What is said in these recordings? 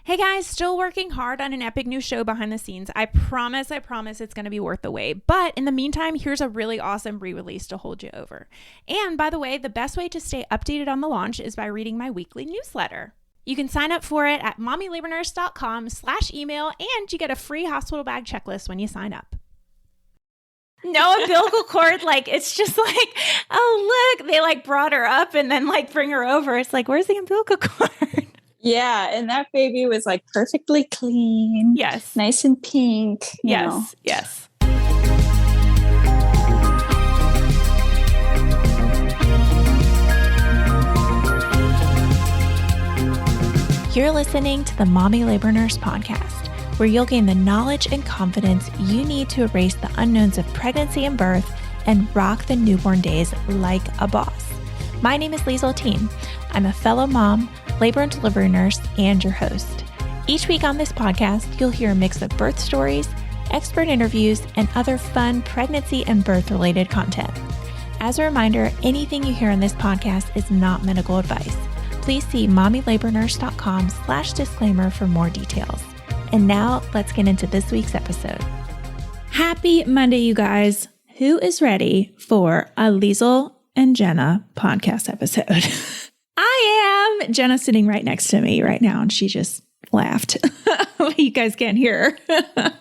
Hey guys, still working hard on an epic new show behind the scenes. I promise it's going to be worth the wait. But in the meantime, here's a really awesome re-release to hold you over. And by the way, the best way to stay updated on the launch is by reading my weekly newsletter. You can sign up for it at mommylabornurse.com/email, and you get a free hospital bag checklist when you sign up. No umbilical cord, it's just oh, look, they brought her up and then bring her over. It's where's the umbilical cord? Yeah, and that baby was perfectly clean. Yes. Nice and pink. Yes. You're listening to the Mommy Labor Nurse podcast, where you'll gain the knowledge and confidence you need to erase the unknowns of pregnancy and birth and rock the newborn days like a boss. My name is Liesl Teen. I'm a fellow mom, labor and delivery nurse, and your host. Each week on this podcast, you'll hear a mix of birth stories, expert interviews, and other fun pregnancy and birth-related content. As a reminder, anything you hear on this podcast is not medical advice. Please see mommylabornurse.com/disclaimer for more details. And now let's get into this week's episode. Happy Monday, you guys. Who is ready for a Liesl and Jenna podcast episode? I am. Jenna's sitting right next to me right now, and she just laughed. You guys can't hear her.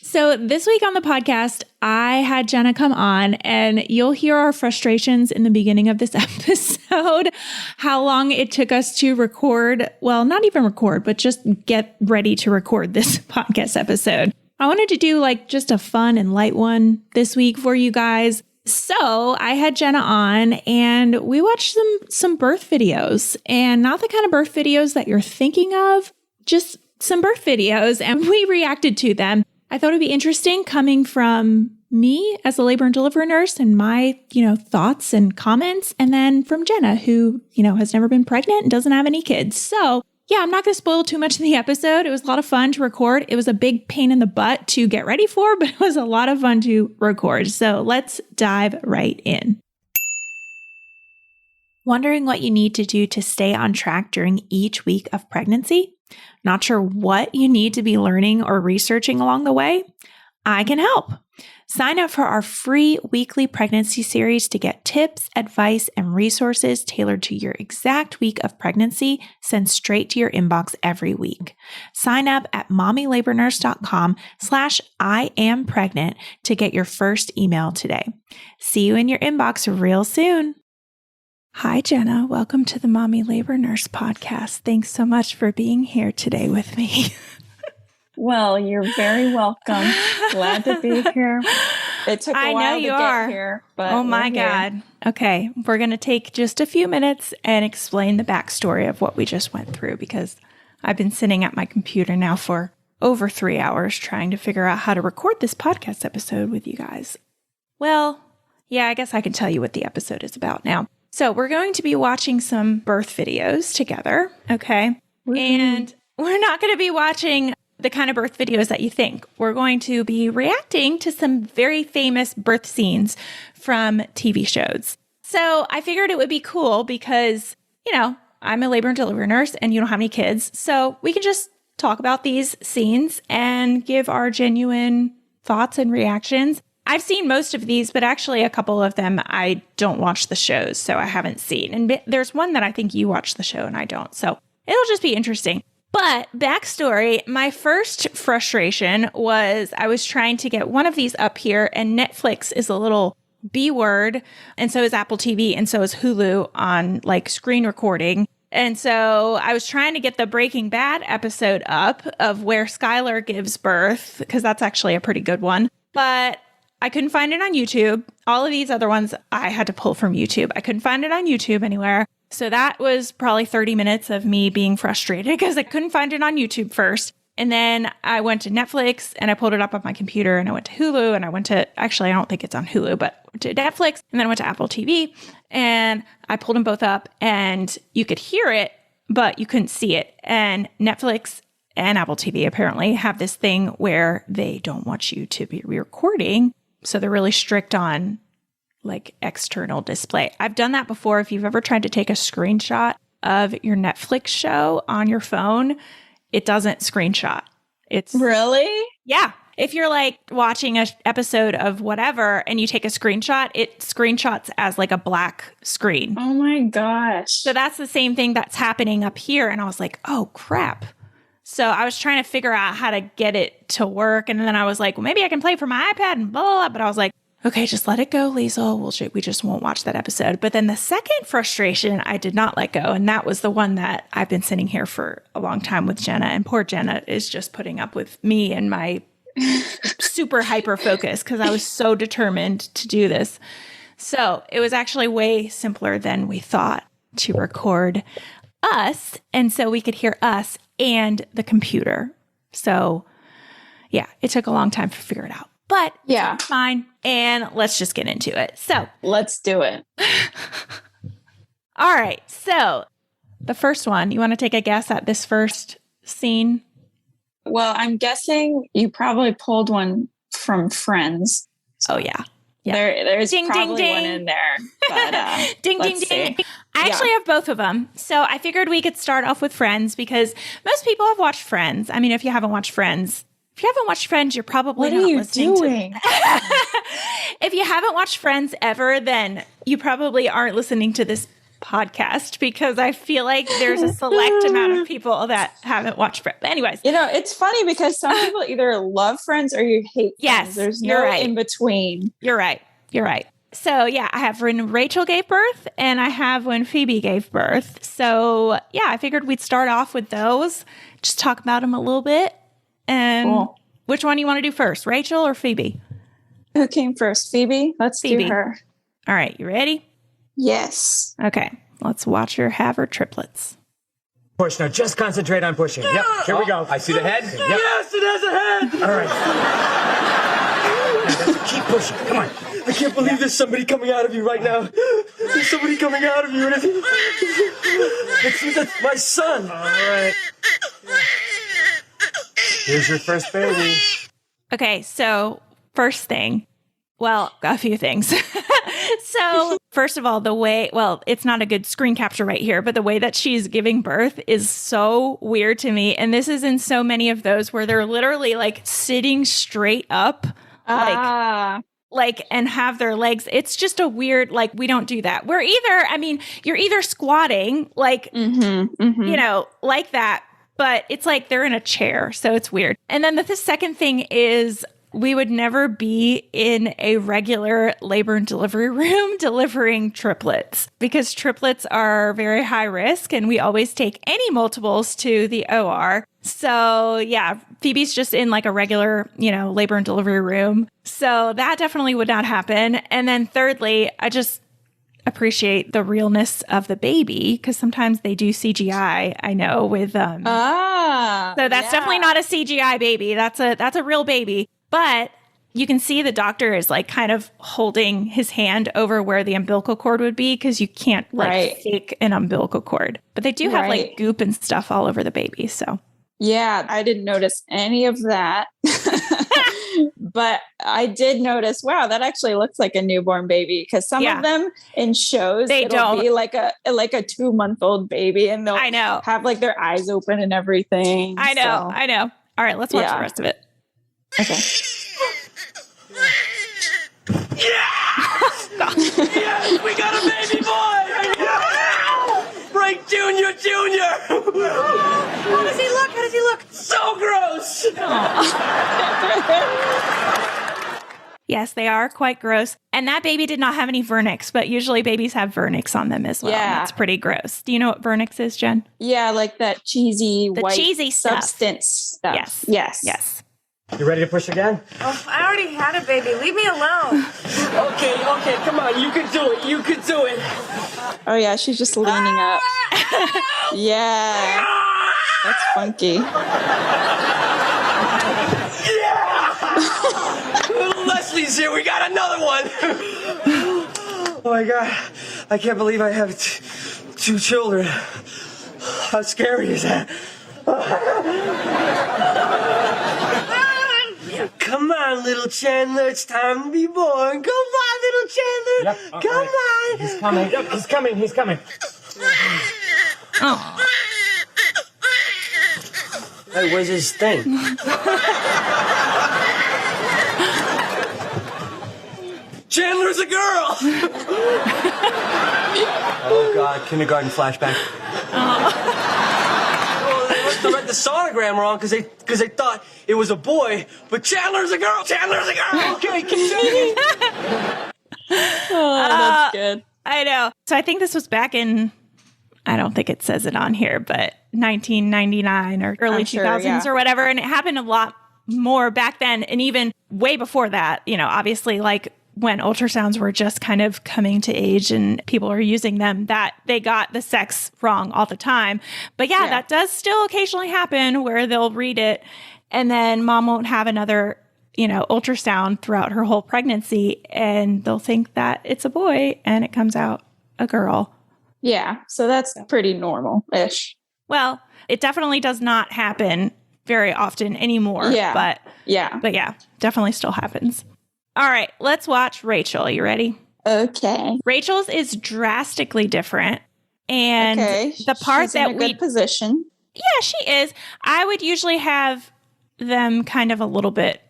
So this week on the podcast, I had Jenna come on, and you'll hear our frustrations in the beginning of this episode, how long it took us to record, well, not even record, but just get ready to record this podcast episode. I wanted to do just a fun and light one this week for you guys. So I had Jenna on and we watched some birth videos, and not the kind of birth videos that you're thinking of, just some birth videos, and we reacted to them. I thought it'd be interesting coming from me as a labor and delivery nurse and my, thoughts and comments, and then from Jenna, who, has never been pregnant and doesn't have any kids. So yeah, I'm not going to spoil too much in the episode. It was a lot of fun to record. It was a big pain in the butt to get ready for, but it was a lot of fun to record. So let's dive right in. Wondering what you need to do to stay on track during each week of pregnancy? Not sure what you need to be learning or researching along the way? I can help. Sign up for our free weekly pregnancy series to get tips, advice, and resources tailored to your exact week of pregnancy sent straight to your inbox every week. Sign up at mommylabornurse.com/IamPregnant to get your first email today. See you in your inbox real soon. Hi, Jenna. Welcome to the Mommy Labor Nurse podcast. Thanks so much for being here today with me. Well, you're very welcome. Glad to be here. It took a while to get here, but oh my God. Okay, we're going to take just a few minutes and explain the backstory of what we just went through, because I've been sitting at my computer now for over 3 hours trying to figure out how to record this podcast episode with you guys. Well, yeah, I guess I can tell you what the episode is about now. So we're going to be watching some birth videos together, okay? Mm-hmm. And we're not going to be watching the kind of birth videos that you think. We're going to be reacting to some very famous birth scenes from TV shows. So I figured it would be cool because, I'm a labor and delivery nurse and you don't have any kids. So we can just talk about these scenes and give our genuine thoughts and reactions. I've seen most of these, but actually a couple of them I don't watch the shows, so I haven't seen. And there's one that I think you watch the show and I don't. So it'll just be interesting. But backstory, my first frustration was I was trying to get one of these up here, and Netflix is a little B word, and so is Apple TV, and so is Hulu on screen recording. And so I was trying to get the Breaking Bad episode up of where Skylar gives birth, because that's actually a pretty good one. But I couldn't find it on YouTube. All of these other ones I had to pull from YouTube. I couldn't find it on YouTube anywhere. So that was probably 30 minutes of me being frustrated because I couldn't find it on YouTube first. And then I went to Netflix and I pulled it up on my computer, and I went to Hulu, and I went to, actually, I don't think it's on Hulu, but to Netflix, and then I went to Apple TV, and I pulled them both up, and you could hear it, but you couldn't see it. And Netflix and Apple TV apparently have this thing where they don't want you to be recording. So they're really strict on external display. I've done that before. If you've ever tried to take a screenshot of your Netflix show on your phone, it doesn't screenshot. It's really? Yeah. If you're like watching an episode of whatever and you take a screenshot, it screenshots as like a black screen. Oh my gosh. So that's the same thing that's happening up here. And I was like, oh crap. So I was trying to figure out how to get it to work. And then I was like, well, maybe I can play from my iPad and blah, blah, blah. But I was like, okay, just let it go, Liesl. We just won't watch that episode. But then the second frustration, I did not let go. And that was the one that I've been sitting here for a long time with Jenna. And poor Jenna is just putting up with me and my super hyper focus because I was so determined to do this. So it was actually way simpler than we thought to record us. And so we could hear us and the computer. So yeah, it took a long time to figure it out. But yeah, it's fine. And let's just get into it. So let's do it. All right. So the first one, you want to take a guess at this first scene? Well, I'm guessing you probably pulled one from Friends. Oh, yeah. There's ding, probably ding, one ding. in there. But, ding, ding, ding. I actually have both of them. So I figured we could start off with Friends because most people have watched Friends. I mean, if you haven't watched Friends, you're probably not listening doing? If you haven't watched Friends ever, then you probably aren't listening to this podcast because I feel like there's a select amount of people that haven't watched Friends. But anyways. It's funny because some people either love Friends or you hate Friends. Yes, there's no in between. You're right. So yeah, I have when Rachel gave birth and I have when Phoebe gave birth. So yeah, I figured we'd start off with those, just talk about them a little bit. And cool. Which one do you want to do first, Rachel or Phoebe? Who came first? Phoebe? Let's do her. All right, you ready? Yes. Okay, let's watch her have her triplets. Push now, just concentrate on pushing. Yep, here we go. I see the head. Yep. Yes, it has a head. All right. Now, keep pushing. Come on. I can't believe there's somebody coming out of you right now. There's somebody coming out of you. That's my son. All right. Here's your first baby. Okay, so first thing. Well, a few things. So first of all, it's not a good screen capture right here, but the way that she's giving birth is so weird to me. And this is in so many of those where they're literally like sitting straight up, like, and have their legs. It's just a weird, like, we don't do that. You're either squatting, like, like that, but it's like they're in a chair. So it's weird. And then the second thing is we would never be in a regular labor and delivery room delivering triplets because triplets are very high risk and we always take any multiples to the OR. So yeah, Phoebe's just in like a regular, labor and delivery room. So that definitely would not happen. And then thirdly, I just appreciate the realness of the baby because sometimes they do CGI, I know, with so that's definitely not a CGI baby. That's a real baby. But you can see the doctor is like kind of holding his hand over where the umbilical cord would be because you can't fake an umbilical cord. But they do have like goop and stuff all over the baby. So yeah, I didn't notice any of that. But I did notice, wow, that actually looks like a newborn baby because some of them in shows it'll be like a 2-month-old baby and they'll have like their eyes open and everything. I know. All right, let's watch the rest of it. Okay. Yes! Yes, we got a baby boy! Yeah! Frank Jr. How does he look? So gross! Yes, they are quite gross. And that baby did not have any vernix, but usually babies have vernix on them as well. Yeah. That's pretty gross. Do you know what vernix is, Jen? Yeah, like that cheesy white cheesy substance stuff. Yes. You ready to push again? Oh, I already had a baby. Leave me alone. Okay, come on. You can do it. Oh, yeah, she's just leaning up. Yeah. That's funky. Yeah! Little Leslie's here. We got another one. Oh, my God. I can't believe I have two children. How scary is that? Come on, little Chandler. It's time to be born. Come on, little Chandler. Yep, Come on. He's coming. Yep, he's coming. Oh. Hey, where's his thing? Chandler's a girl! Oh, God, kindergarten flashback. Well, they must have read the sonogram wrong because they thought it was a boy, but Chandler's a girl! Chandler's a girl! Okay, continue! Oh, that's good. I know. So I think this was back in, I don't think it says it on here, but 1999 or early 2000s or whatever. And it happened a lot more back then. And even way before that, obviously like when ultrasounds were just kind of coming to age and people were using them, that they got the sex wrong all the time. But yeah, that does still occasionally happen where they'll read it and then mom won't have another ultrasound throughout her whole pregnancy, and they'll think that it's a boy and it comes out a girl. Yeah. So that's pretty normal-ish. Well, it definitely does not happen very often anymore. Yeah. But yeah, definitely still happens. All right, let's watch Rachel. You ready? Okay. Rachel's is drastically different. And the part She's in a good position. Yeah, she is. I would usually have them kind of a little bit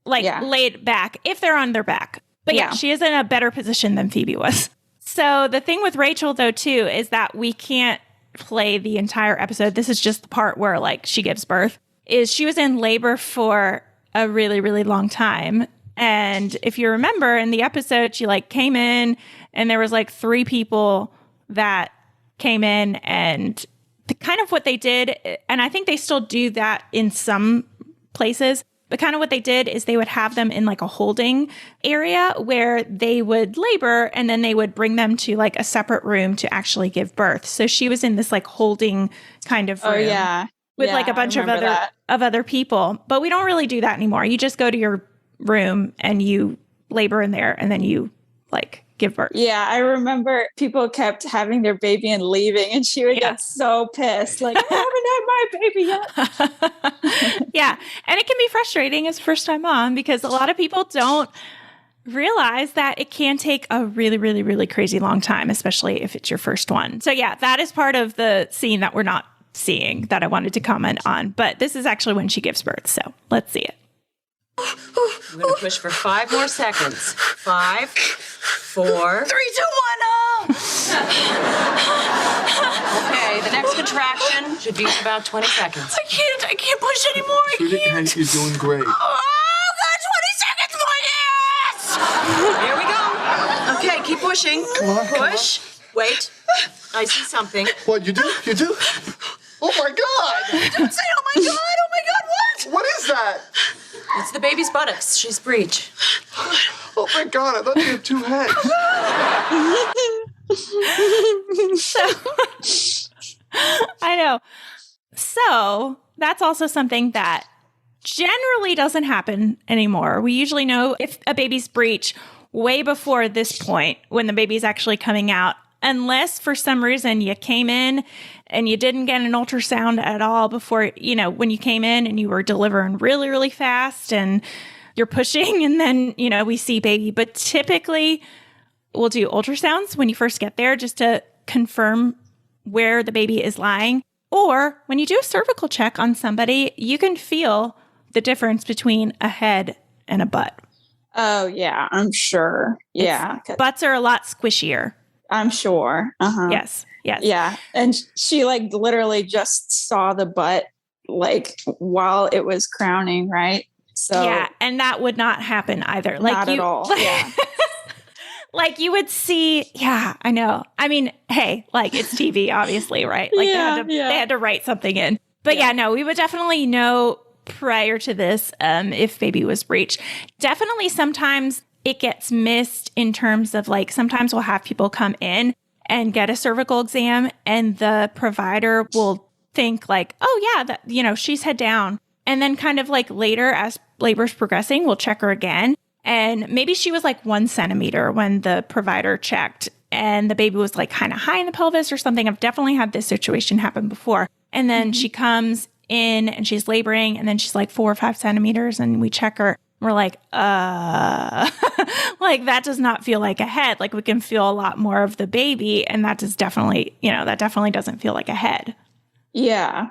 laid back if they're on their back. But yeah, she is in a better position than Phoebe was. So the thing with Rachel, though, too, is that we can't play the entire episode. This is just the part where she gives birth. Is she was in labor for a really, really long time. And if you remember in the episode, she came in and there was 3 people that came in and kind of what they did. And I think they still do that in some places. But kind of what they did is they would have them in a holding area where they would labor and then they would bring them to a separate room to actually give birth. So she was in this holding kind of room. Oh, yeah. With a bunch of other people. But we don't really do that anymore. You just go to your room and you labor in there and then you give birth. Yeah, I remember people kept having their baby and leaving and she would get so pissed. I haven't had my baby yet. Yeah. And it can be frustrating as first time mom because a lot of people don't realize that it can take a really, really, really crazy long time, especially if it's your first one. So yeah, that is part of the scene that we're not seeing that I wanted to comment on. But this is actually when she gives birth. So let's see it. I'm going to push for 5 more seconds. 5, 4, 3, 2, 1, oh! Okay, the next contraction should be about 20 seconds. I can't push anymore. Sweetie, you're doing great. Oh, God, 20 seconds more, yes! Here we go. Okay, keep pushing. Come on, push. Wait. I see something. What, you do? You do? Oh, my God! Don't say, oh, my God, what? What is that? It's the baby's buttocks. She's breech. Oh, my God, I thought you had 2 heads. I know. So that's also something that generally doesn't happen anymore. We usually know if a baby's breech way before this point when the baby's actually coming out, unless for some reason you came in and you didn't get an ultrasound at all before, when you came in and you were delivering really, really fast and you're pushing and then, we see baby. But typically we'll do ultrasounds when you first get there just to confirm where the baby is lying. Or when you do a cervical check on somebody, you can feel the difference between a head and a butt. Oh, yeah, I'm sure. Yeah. Butts are a lot squishier. I'm sure. Uh-huh. Yes. Yeah. And she literally just saw the butt while it was crowning, right? So yeah, and that would not happen either. Not at all. Yeah. You would see, yeah, I know. I mean, hey, it's TV, obviously, right? They had to write something in. But yeah, no, we would definitely know prior to this if baby was breech. Definitely sometimes it gets missed in terms of sometimes we'll have people come in and get a cervical exam and the provider will think oh yeah, that, she's head down. And then kind of later as labor's progressing, we'll check her again. And maybe she was 1 centimeter when the provider checked and the baby was kind of high in the pelvis or something. I've definitely had this situation happen before. And then she comes in and she's laboring and then she's 4 or 5 centimeters and we check her. We're that does not feel like a head. We can feel a lot more of the baby and that does definitely, that definitely doesn't feel like a head. Yeah.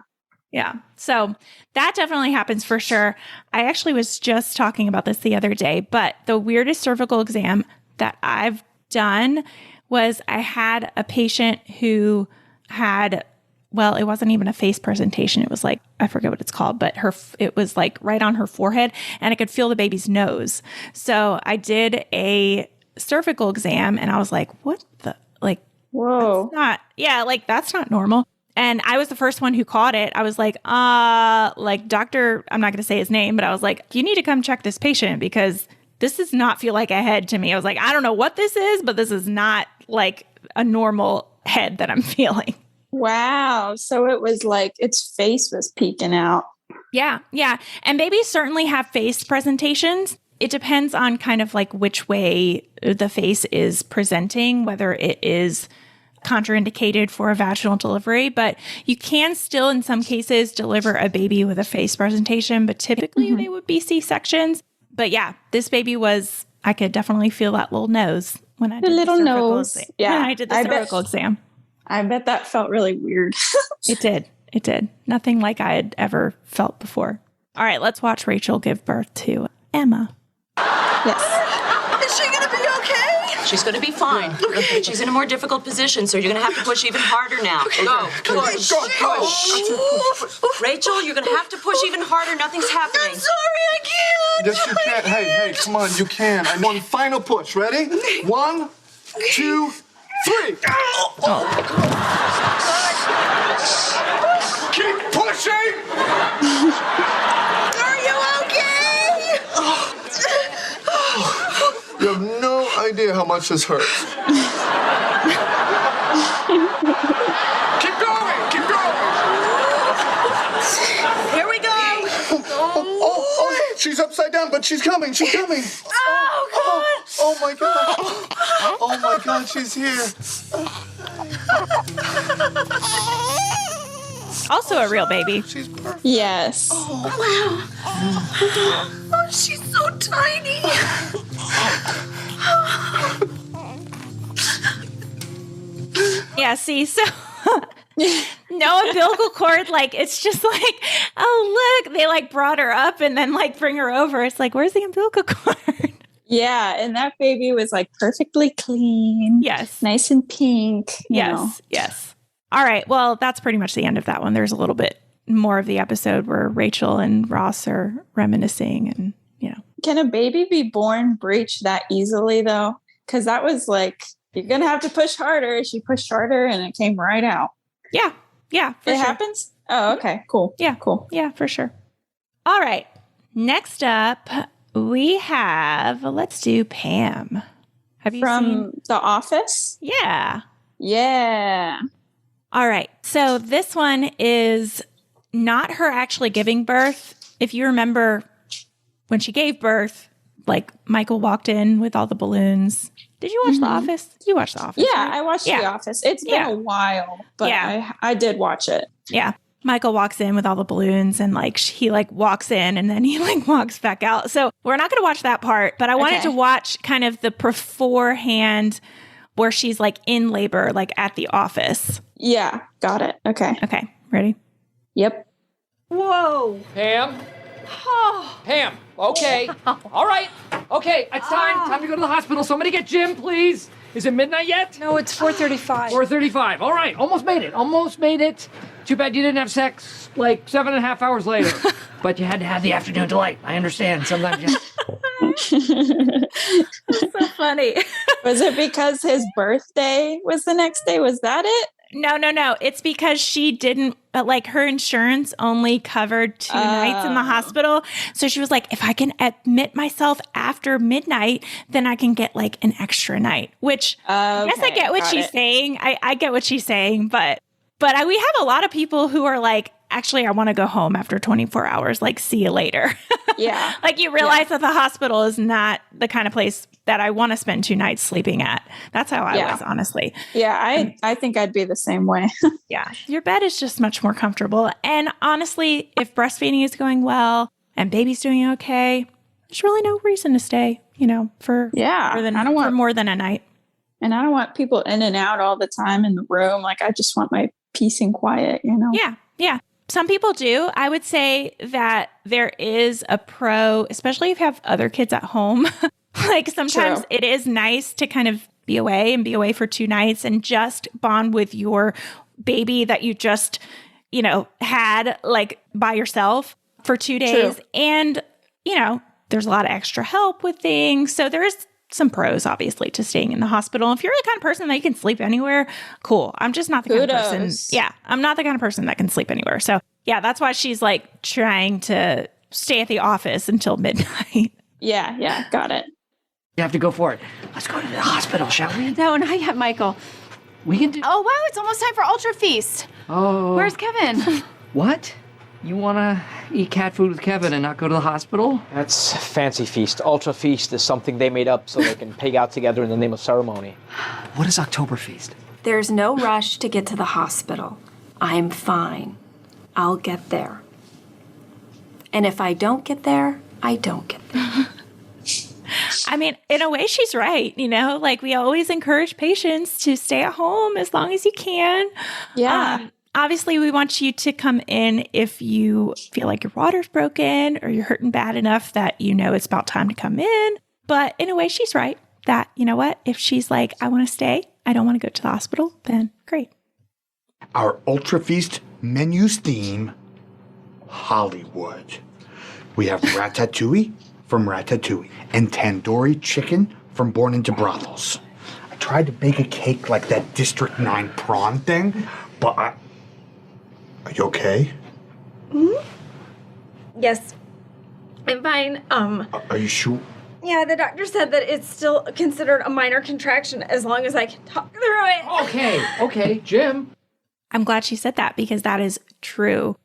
Yeah. So that definitely happens for sure. I actually was just talking about this the other day, but the weirdest cervical exam that I've done was I had a patient who had, well, it wasn't even a face presentation. It was like, I forget what it's called, but it was like right on her forehead and I could feel the baby's nose. So I did a cervical exam and I was like, what the, like, whoa. That's not normal. And I was the first one who caught it. I was like, doctor, I'm not going to say his name, but I was like, you need to come check this patient because this does not feel like a head to me. I was like, I don't know what this is, but this is not like a normal head that I'm feeling. Wow. So it was like its face was peeking out. Yeah. Yeah. And babies certainly have face presentations. It depends on kind of like which way the face is presenting, whether it is contraindicated for a vaginal delivery, but you can still in some cases deliver a baby with a face presentation, but typically they would be C-sections. But yeah, this baby was, I could definitely feel that little nose when I did the cervical exam. Yeah. When I did the cervical exam. I bet that felt really weird. It did. It did. Nothing like I had ever felt before. All right, let's watch Rachel give birth to Emma. Yes. Is she going to be okay? She's going to be fine. Okay. She's in a more difficult position, so you're going to have to push even harder now. Go. Push. Push. Rachel, you're going to have to push even harder. Nothing's happening. I'm sorry, I can't. Yes, you can. Hey, come on, you can. I one final push. Ready? 1, 2, 3. Keep pushing. Are you okay? You have no idea how much this hurts. Keep going. Keep going. Here we go. Oh, she's upside down, but she's coming. She's coming. Oh, God. Oh my God. Oh my God, she's here. Also a real baby. She's perfect. Yes. Oh, she's so tiny. Yeah, see, so no umbilical cord, like it's just like, oh look, they like brought her up and then like bring her over. It's like, where's the umbilical cord? Yeah, and that baby was like perfectly clean. Yes. Nice and pink. You know. Yes. All right. Well, that's pretty much the end of that one. There's a little bit more of the episode where Rachel and Ross are reminiscing and, you know. Can a baby be born breech that easily though? Because that was like, you're going to have to push harder. She pushed harder and it came right out. Yeah. Yeah. It happens? Oh, okay. Cool. Yeah. Cool. Yeah, for sure. All right. Next up, we have, let's do Pam. Have you From The Office? Yeah. Yeah. All right. So this one is not her actually giving birth. If you remember when she gave birth, like Michael walked in with all the balloons. Did you watch The Office? You watched The Office. Yeah, right? I watched The Office. It's been a while, but I did watch it. Yeah. Michael walks in with all the balloons and like he like walks in and then he like walks back out. So we're not going to watch that part, but I wanted to watch kind of the beforehand where she's like in labor, like at the office. Yeah, got it. Okay. Okay. Ready? Yep. Whoa. Pam? Pam, okay. All right. Okay, it's time. Time to go to the hospital. Somebody get Jim, please. Is it midnight yet? No, it's 4:35. 4:35. All right, almost made it. Almost made it. Too bad you didn't have sex like 7.5 hours later. But you had to have the afternoon delight. I understand. Sometimes you So funny. Was it because his birthday was the next day? Was that it? No. It's because she didn't, like her insurance only covered 2 nights in the hospital. So she was like, if I can admit myself after midnight, then I can get like an extra night, which I guess I get what she's saying. I get what she's saying, but we have a lot of people who are like, actually, I want to go home after 24 hours. Like, see you later. Yeah. Like you realize that the hospital is not the kind of place that I want to spend 2 nights sleeping at. That's how I was, honestly. Yeah, I think I'd be the same way. Yeah. Your bed is just much more comfortable. And honestly, if breastfeeding is going well and baby's doing okay, there's really no reason to stay, for more than a night. And I don't want people in and out all the time in the room. Like, I just want my peace and quiet, Yeah. Some people do. I would say that there is a pro, especially if you have other kids at home. Like sometimes True. it is nice to kind of be away for 2 nights and just bond with your baby that you just, had like by yourself for 2 days. True. And, there's a lot of extra help with things. So there is some pros, obviously, to staying in the hospital. If you're the kind of person that you can sleep anywhere, cool. I'm just not the kind of person. Yeah, I'm not the kind of person that can sleep anywhere. So yeah, that's why she's like trying to stay at the office until midnight. Yeah, got it. You have to go for it. Let's go to the hospital, shall we? No, not yet, Michael. We can do... Oh, wow, it's almost time for Ultra Feast. Oh. Where's Kevin? What? You want to eat cat food with Kevin and not go to the hospital? That's Fancy Feast. Ultra Feast is something they made up so they can pig out together in the name of ceremony. What is October Feast? There's no rush to get to the hospital. I'm fine. I'll get there. And if I don't get there, I don't get there. I mean, in a way, she's right. Like we always encourage patients to stay at home as long as you can. Yeah. Obviously, we want you to come in if you feel like your water's broken or you're hurting bad enough that it's about time to come in. But in a way, she's right that, what? If she's like, I want to stay, I don't want to go to the hospital, then great. Our Ultra Feast menu's theme, Hollywood. We have ratatouille from Ratatouille and tandoori chicken from Born Into Brothels. I tried to bake a cake like that District 9 prawn thing, but Are you okay? Yes, I'm fine. Are you sure? Yeah, the doctor said that it's still considered a minor contraction as long as I can talk through it. Okay, Jim. I'm glad she said that because that is true.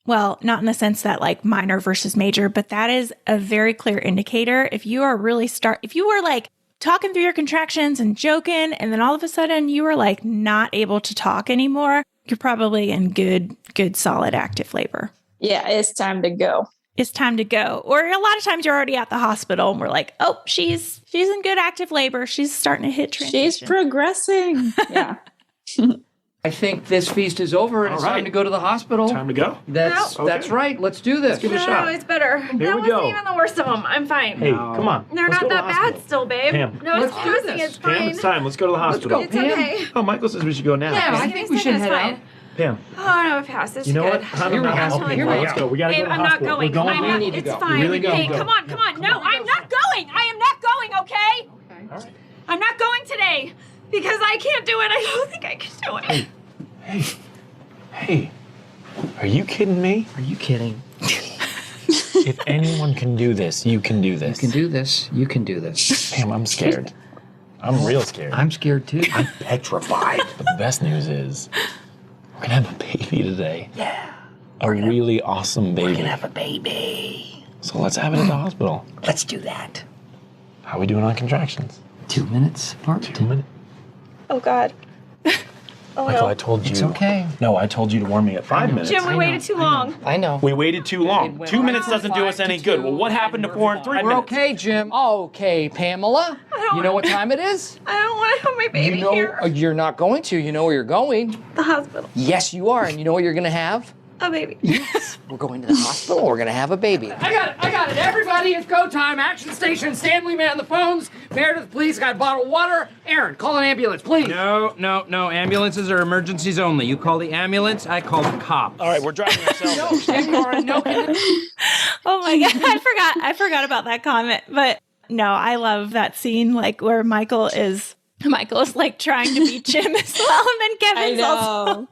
Well, not in the sense that like minor versus major, but that is a very clear indicator. If you are really if you were like talking through your contractions and joking, and then all of a sudden you are like not able to talk anymore, you're probably in good, solid active labor. Yeah, it's time to go. It's time to go. Or a lot of times you're already at the hospital and we're like, oh, she's in good active labor. She's starting to hit transition. She's progressing. Yeah. I think this feast is over and it's time to go to the hospital. Time to go? That's right. Let's do this. Let's give it a shot. No, it's better. Here that we go. wasn't even the worst of them. I'm fine. Hey, come on. They're Let's not go to that the bad hospital. still, babe. Pam. No, it's passing. It's fine. Pam, it's time. Let's go to the hospital. It's okay. Oh, Michael says we should go now. Yeah, I think we should head out. Pam. Oh, no, it passes. You know good. what? Time to go. Really Let's go. We gotta go to the I'm not hospital. going. We're going. I'm not, need to it's go. fine. Really go. Hey, come on. No, I'm not going. I am not going, okay? All right. I'm not going today because I can't do it. I don't think I can do it. Hey. Are you kidding me? Are you kidding? If anyone can do this, you can do this. You can do this. You can do this. Pam, I'm scared. I'm real scared. I'm scared too. I'm petrified. But the best news is we're gonna have a baby today. Yeah. A really awesome baby. We're gonna have a baby. So let's have it at the hospital. Let's do that. How are we doing on contractions? 2 minutes apart. 2 minutes. Oh, God. Oh, Michael, no. I told you. It's okay. No, I told you to warn me at 5 minutes. Jim, we waited too long. I know. We waited too long. 2 minutes doesn't do us any good. Well, what happened to 4 and 3 We're minutes? okay, Jim. Okay, Pamela. You know what time it is? I don't want to have my baby here. You're not going to. You know where you're going. The hospital. Yes, you are. And you know what you're going to have? A baby. We're going to the hospital. We're going to have a baby. I got it. Everybody, it's go time. Action station. Stanley, man the phones. Meredith, please. Got a bottle of water. Aaron, call an ambulance, please. No. Ambulances are emergencies only. You call the ambulance, I call the cops. All right, we're driving ourselves. Oh my God. I forgot about that comment. But no, I love that scene like where Michael is like trying to beat Jim as well. And then Kevin's also.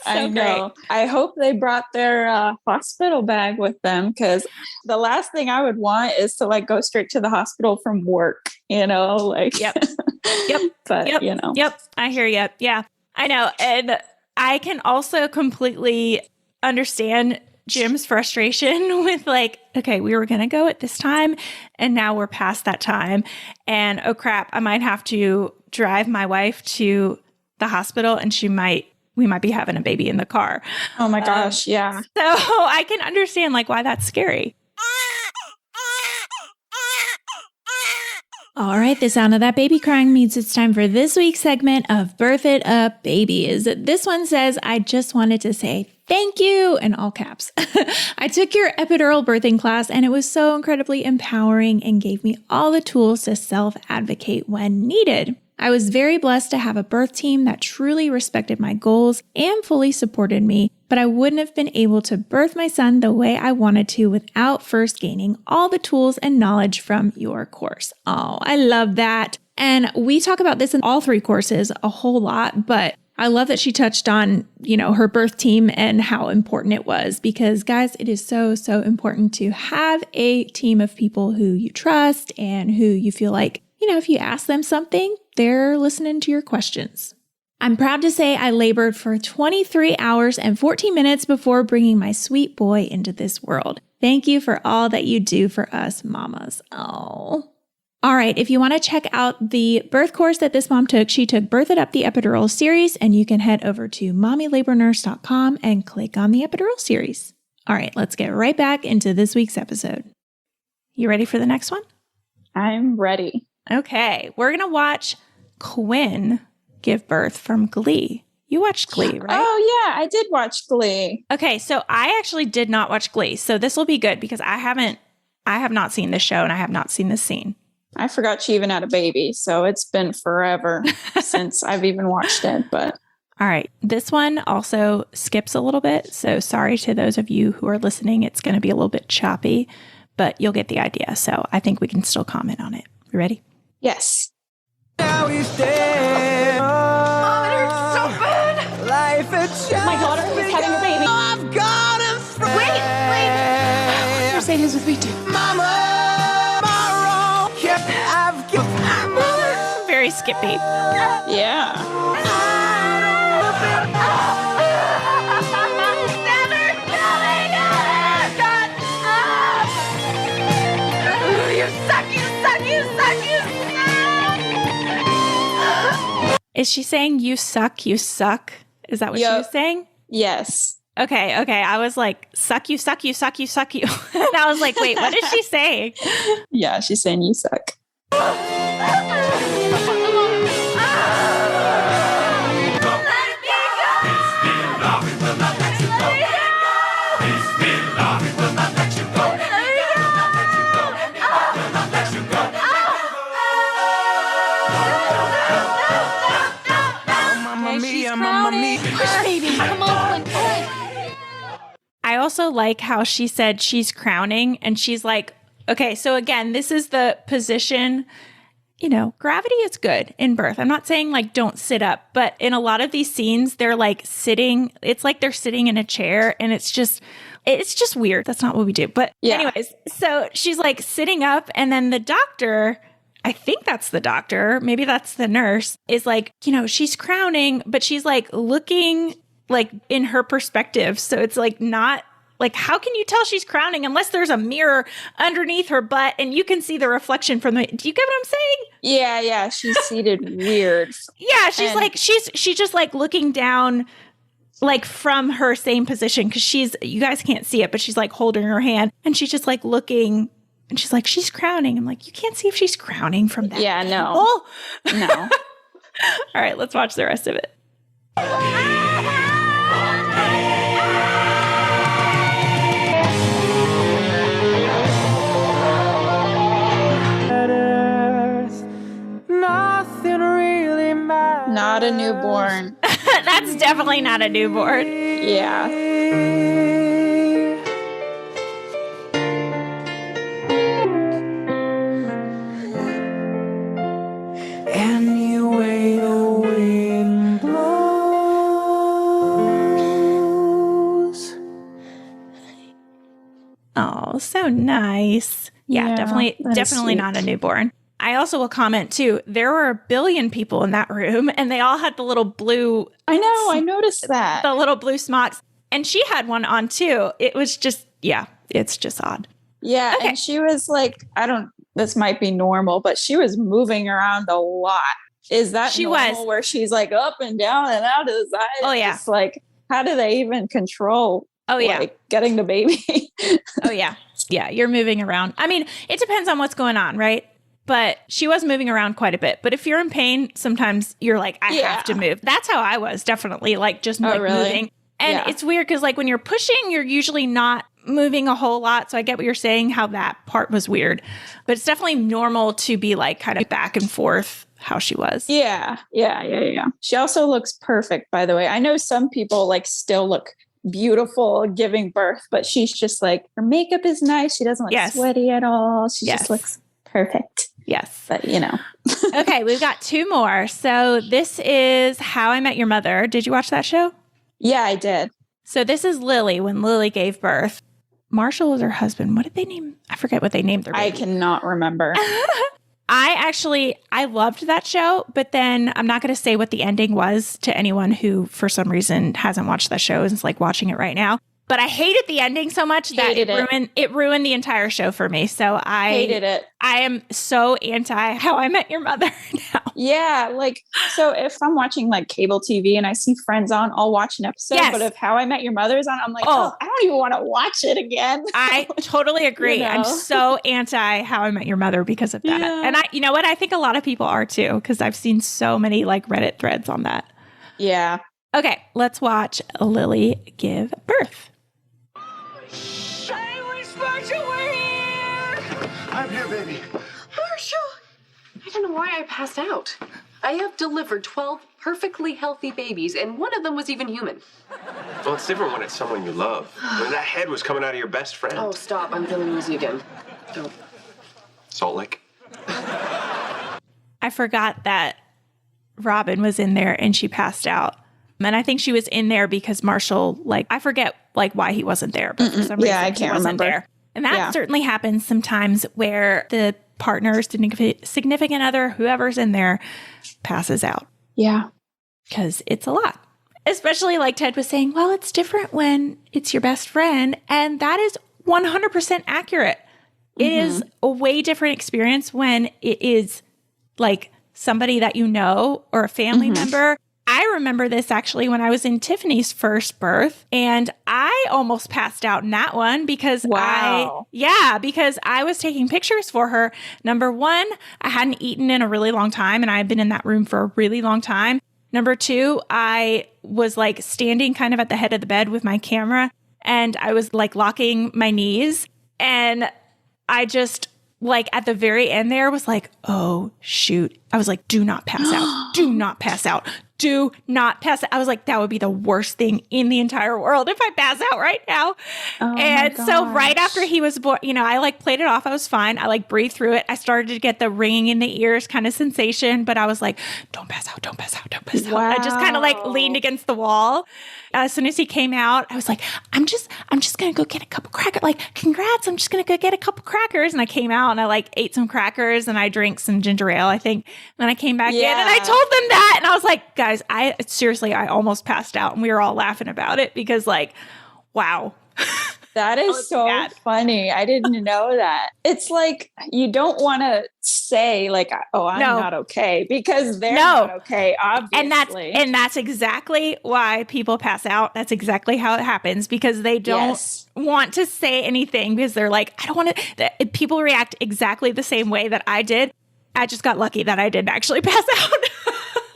I know. Great. I hope they brought their hospital bag with them because the last thing I would want is to like go straight to the hospital from work, like. Yep. But, Yep. I hear you. Yeah, I know. And I can also completely understand Jim's frustration with like, okay, we were going to go at this time and now we're past that time. And oh crap, I might have to drive my wife to the hospital and we might be having a baby in the car. Oh my gosh, yeah. So I can understand like why that's scary. All right, the sound of that baby crying means it's time for this week's segment of Birth It Up Babies. This one says, I just wanted to say thank you in all caps. I took your epidural birthing class and it was so incredibly empowering and gave me all the tools to self-advocate when needed. I was very blessed to have a birth team that truly respected my goals and fully supported me, but I wouldn't have been able to birth my son the way I wanted to without first gaining all the tools and knowledge from your course. Oh, I love that. And we talk about this in all 3 courses a whole lot, but I love that she touched on, her birth team and how important it was because, guys, it is so, so important to have a team of people who you trust and who you feel like, if you ask them something, they're listening to your questions. I'm proud to say I labored for 23 hours and 14 minutes before bringing my sweet boy into this world. Thank you for all that you do for us mamas. Oh. All right, if you want to check out the birth course that this mom took, she took Birth It Up the Epidural series, and you can head over to mommylabornurse.com and click on the epidural series. All right, let's get right back into this week's episode. You ready for the next one? I'm ready. Okay, we're going to watch Quinn give birth from Glee. You watched Glee, right? Oh, yeah, I did watch Glee. Okay, so I actually did not watch Glee, so this will be good because I have not seen this show and I have not seen this scene. I forgot she even had a baby, so it's been forever since I've even watched it, but... All right, this one also skips a little bit, so sorry to those of you who are listening. It's going to be a little bit choppy, but you'll get the idea, so I think we can still comment on it. You ready? Yes. Now he's dead. Mom, it hurts so bad. Life My daughter is having a baby. I've got a friend. Wait. Mercedes with me too. Mama, very skippy. Yeah. Is she saying you suck, you suck? Is that what she was saying? Yes. Okay. I was like, suck, you suck, you suck, you suck, you. And I was like, wait, what is she saying? Yeah, she's saying you suck. I also like how she said she's crowning and she's like, okay, so again, this is the position, gravity is good in birth. I'm not saying like don't sit up, but in a lot of these scenes, they're like sitting, it's like they're sitting in a chair and it's just weird. That's not what we do. But anyways, so she's like sitting up and then the doctor, I think that's the doctor, maybe that's the nurse, is like, she's crowning, but she's like looking like in her perspective. So it's like not like, how can you tell she's crowning unless there's a mirror underneath her butt and you can see the reflection from the, do you get what I'm saying? Yeah. She's seated weird. Yeah. She's like, she's just like looking down like from her same position. Cause you guys can't see it, but she's like holding her hand and she's just like looking and she's like, she's crowning. I'm like, you can't see if she's crowning from that. Yeah, no. Oh. No. All right, let's watch the rest of it. Nothing really matters. Not a newborn. That's definitely not a newborn. Yeah. Anyway, the wind blows. Oh, so nice. Yeah, definitely not a newborn. I also will comment too, there were 1 billion people in that room and they all had the little blue. I know, I noticed that. The little blue smocks. And she had one on too. It was just, it's just odd. Yeah, okay. And she was like, this might be normal, but she was moving around a lot. Is that normal where she's like up and down and out of the side? Oh, yeah. It's like, how do they even control getting the baby? Oh, yeah. Yeah, you're moving around. I mean, it depends on what's going on, right? but she was moving around quite a bit. But if you're in pain, sometimes you're like, I have to move. That's how I was, definitely, like just moving. And it's weird because like when you're pushing, you're usually not moving a whole lot. So I get what you're saying, how that part was weird. But it's definitely normal to be like kind of back and forth how she was. Yeah. She also looks perfect, by the way. I know some people like still look beautiful giving birth, but she's just like, her makeup is nice. She doesn't look sweaty at all. She just looks perfect. Yes. But you know. Okay, we've got 2 more. So this is How I Met Your Mother. Did you watch that show? Yeah, I did. So this is Lily when Lily gave birth. Marshall was her husband. What did they name? I forget what they named their baby. I cannot remember. I loved that show, but then I'm not going to say what the ending was to anyone who, for some reason, hasn't watched that show and is like watching it right now. But I hated the ending so much that it ruined the entire show for me. So I hated it. I am so anti How I Met Your Mother now. Yeah, like, so if I'm watching like cable TV and I see Friends on, I'll watch an episode. But if How I Met Your Mother is on, I'm like, I don't even want to watch it again. I totally agree. You know? I'm so anti How I Met Your Mother because of that. Yeah. And you know what? I think a lot of people are too, because I've seen so many like Reddit threads on that. Yeah. Okay, let's watch Lily give birth. I'm here, baby. Marshall! I don't know why I passed out. I have delivered 12 perfectly healthy babies, and one of them was even human. Well, it's different when it's someone you love. When that head was coming out of your best friend. Oh, stop. I'm feeling woozy again. Don't. Salt Lake. I forgot that Robin was in there and she passed out. And I think she was in there because Marshall, like, I forget like why he wasn't there, but for some reason I can't remember. There. And that certainly happens sometimes where the partner, significant other, whoever's in there, passes out. Yeah. Because it's a lot. Especially like Ted was saying, well, it's different when it's your best friend. And that is 100% accurate. It is a way different experience when it is like somebody that you know or a family member. I remember this actually when I was in Tiffany's first birth, and I almost passed out in that one because because I was taking pictures for her. Number one, I hadn't eaten in a really long time, and I had been in that room for a really long time. Number two, I was like standing kind of at the head of the bed with my camera, and I was like locking my knees, and I just like at the very end there was like, oh shoot. I was like, do not pass out. Do not pass out. Do not pass out. I was like, that would be the worst thing in the entire world if I pass out right now. And so right after he was born, you know, I like played it off. I was fine. I like breathed through it. I started to get the ringing in the ears kind of sensation, but I was like, don't pass out, don't pass out, don't pass out. I just kind of like leaned against the wall. As soon as he came out, I was like, I'm just going to go get a couple crackers. Like, congrats. I'm just going to go get a couple crackers. And I came out and I like ate some crackers and I drank some ginger ale, I think. And then I came back in and I told them that. And I was like, guys, I almost passed out. And we were all laughing about it because like, wow. That is so funny. I didn't know that. It's like, you don't want to say like, oh, I'm not okay, because they're not okay, obviously. And that's exactly why people pass out. That's exactly how it happens, because they don't want to say anything because they're like, I don't want to. People react exactly the same way that I did. I just got lucky that I didn't actually pass out.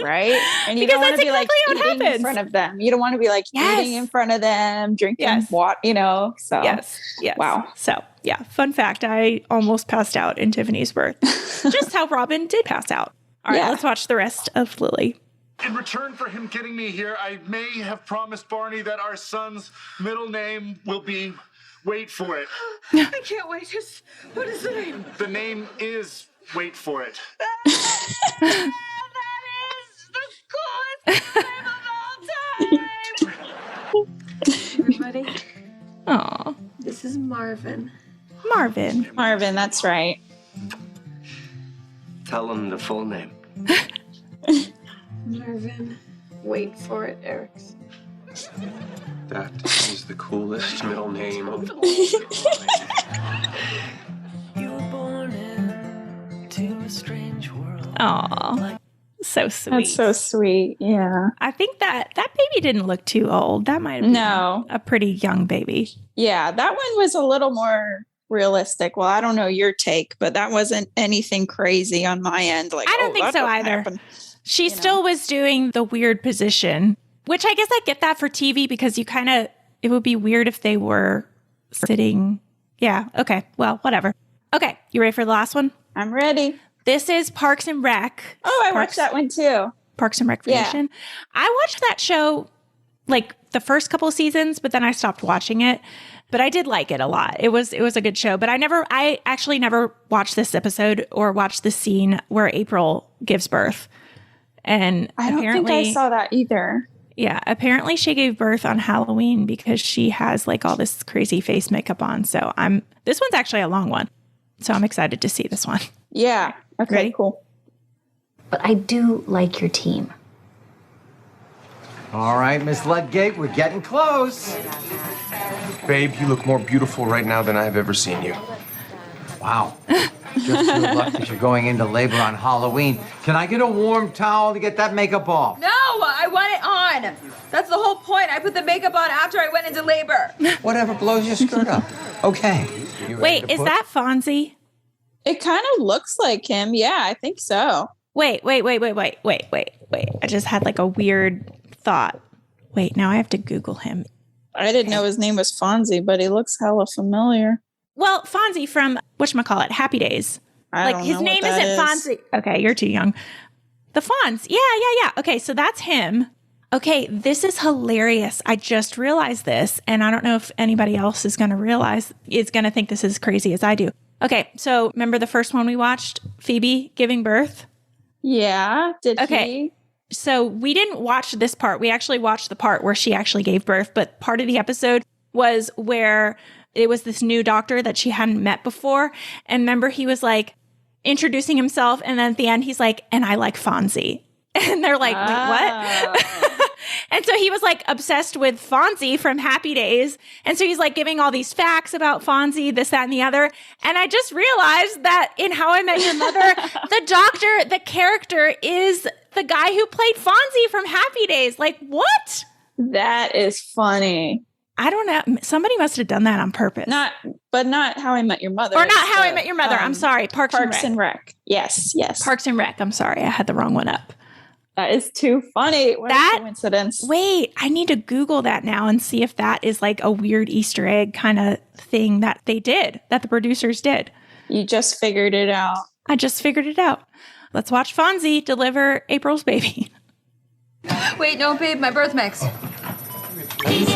Right? And you don't want to be like eating in front of them. You don't want to be like eating in front of them, drinking water, you know? So, yes. Wow. So, yeah. Fun fact, I almost passed out in Tiffany's birth. Just how Robin did pass out. All right, let's watch the rest of Lily. In return for him getting me here, I may have promised Barney that our son's middle name will be, wait for it. I can't wait. What is the name? The name is, wait for it. Everybody. Aw. This is Marvin. Marvin, that's right. Tell him the full name. Marvin. Wait for it, Eric's. That is the coolest middle name of all. You were born into a strange world. Aw. So sweet. That's so sweet. Yeah. I think that baby didn't look too old. That might have been a pretty young baby. Yeah, that one was a little more realistic. Well, I don't know your take, but that wasn't anything crazy on my end. Like, I don't think so either. She still was doing the weird position, which I guess I get that for TV because it would be weird if they were sitting. Yeah. Okay. Well, whatever. Okay. You ready for the last one? I'm ready. This is Parks and Rec. Oh, I watched that one too. Parks and Recreation. Yeah. I watched that show like the first couple of seasons, but then I stopped watching it. But I did like it a lot. It was a good show. But I actually never watched this episode or watched the scene where April gives birth. And I don't think I saw that either. Yeah, apparently she gave birth on Halloween because she has like all this crazy face makeup on. So this one's actually a long one. So I'm excited to see this one. Yeah. Okay, ready? Cool. But I do like your team. All right, Miss Ludgate, we're getting close. Babe, you look more beautiful right now than I've ever seen you. Wow. Just good luck that you're going into labor on Halloween. Can I get a warm towel to get that makeup off? No, I want it on. That's the whole point. I put the makeup on after I went into labor. Whatever blows your skirt up. Okay. Wait, is that Fonzie? It kind of looks like him. Yeah, I think so. Wait. I just had like a weird thought. Wait, now I have to Google him. I didn't know his name was Fonzie, but he looks hella familiar. Well, Fonzie from, whatchamacallit, Happy Days. His name isn't Fonzie. Okay, you're too young. The Fonz. Yeah. Okay, so that's him. Okay, this is hilarious. I just realized this, and I don't know if anybody else is going to think this is crazy as I do. Okay, so remember the first one we watched? Phoebe giving birth? Yeah. Okay. So we didn't watch this part. We actually watched the part where she actually gave birth, but part of the episode was where it was this new doctor that she hadn't met before. And remember, he was like introducing himself. And then at the end, he's like, and I like Fonzie. And they're like, wait, what? And so he was like obsessed with Fonzie from Happy Days. And so he's like giving all these facts about Fonzie, this, that, and the other. And I just realized that in How I Met Your Mother, the character is the guy who played Fonzie from Happy Days. Like, what? That is funny. I don't know. Somebody must have done that on purpose. Not How I Met Your Mother. Or not How I Met Your Mother. I'm sorry. Parks and Rec. Yes. Parks and Rec. I'm sorry. I had the wrong one up. That is too funny. What a coincidence. Wait, I need to Google that now and see if that is like a weird Easter egg kind of thing that they did, that the producers did. You just figured it out. I just figured it out. Let's watch Fonzie deliver April's baby. Wait, no, babe, my birth mix. Here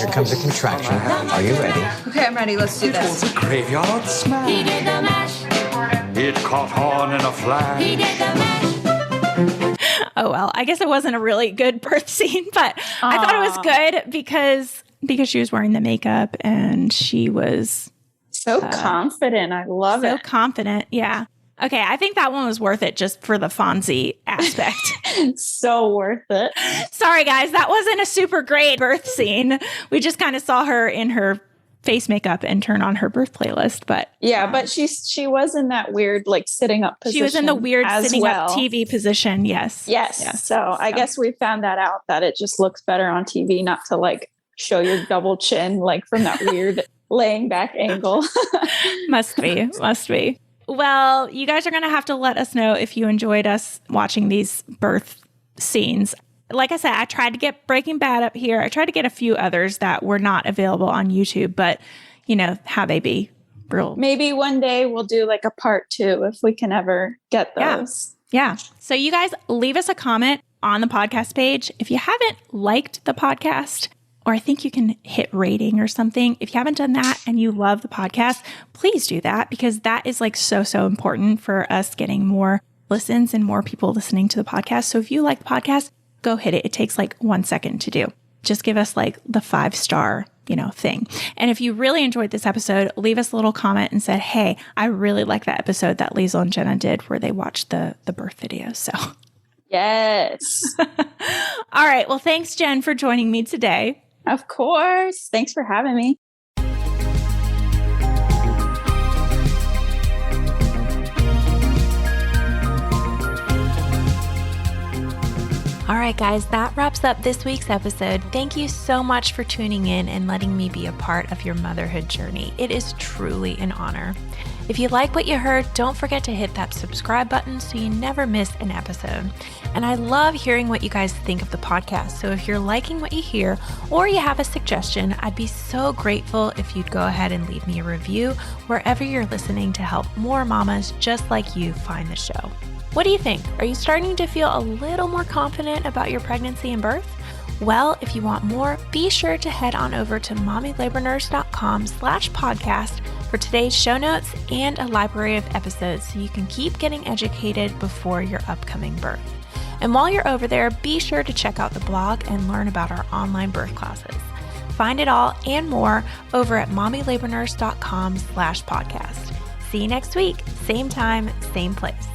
comes a contraction. Are you ready? Okay, I'm ready. Let's do this. It was a graveyard smash. He did the mash. It caught on in a flash. He did the mash. Oh, well, I guess it wasn't a really good birth scene, but I thought it was good because she was wearing the makeup and she was so confident. I love it. So confident. Yeah. Okay. I think that one was worth it just for the Fonzie aspect. So worth it. Sorry, guys. That wasn't a super great birth scene. We just kind of saw her in her face makeup and turn on her birth playlist, but but she was in that weird like sitting up position. She was in the weird sitting up TV position. Yes. So I guess we found that out, that it just looks better on TV not to like show your double chin like from that weird laying back angle. Must be. Well, you guys are going to have to let us know if you enjoyed us watching these birth scenes. Like I said, I tried to get Breaking Bad up here. I tried to get a few others that were not available on YouTube, but you know how they be. Real. Maybe one day we'll do like a part 2 if we can ever get those. Yeah. So you guys leave us a comment on the podcast page. If you haven't liked the podcast, or I think you can hit rating or something. If you haven't done that and you love the podcast, please do that, because that is like so important for us getting more listens and more people listening to the podcast. So if you like the podcast, go hit it. It takes like 1 second to do. Just give us like the 5-star, thing. And if you really enjoyed this episode, leave us a little comment and said, hey, I really like that episode that Liesl and Jenna did where they watched the birth video. So yes. All right. Well, thanks, Jen, for joining me today. Of course. Thanks for having me. All right. right, guys, that wraps up this week's episode. Thank you so much for tuning in and letting me be a part of your motherhood journey. It is truly an honor. If you like what you heard, don't forget to hit that subscribe button so you never miss an episode. And I love hearing what you guys think of the podcast. So if you're liking what you hear or you have a suggestion, I'd be so grateful if you'd go ahead and leave me a review wherever you're listening to help more mamas just like you find the show. What do you think? Are you starting to feel a little more confident about your pregnancy and birth? Well, if you want more, be sure to head on over to mommylabornurse.com/podcast for today's show notes and a library of episodes so you can keep getting educated before your upcoming birth. And while you're over there, be sure to check out the blog and learn about our online birth classes. Find it all and more over at mommylabornurse.com/podcast. See you next week, same time, same place.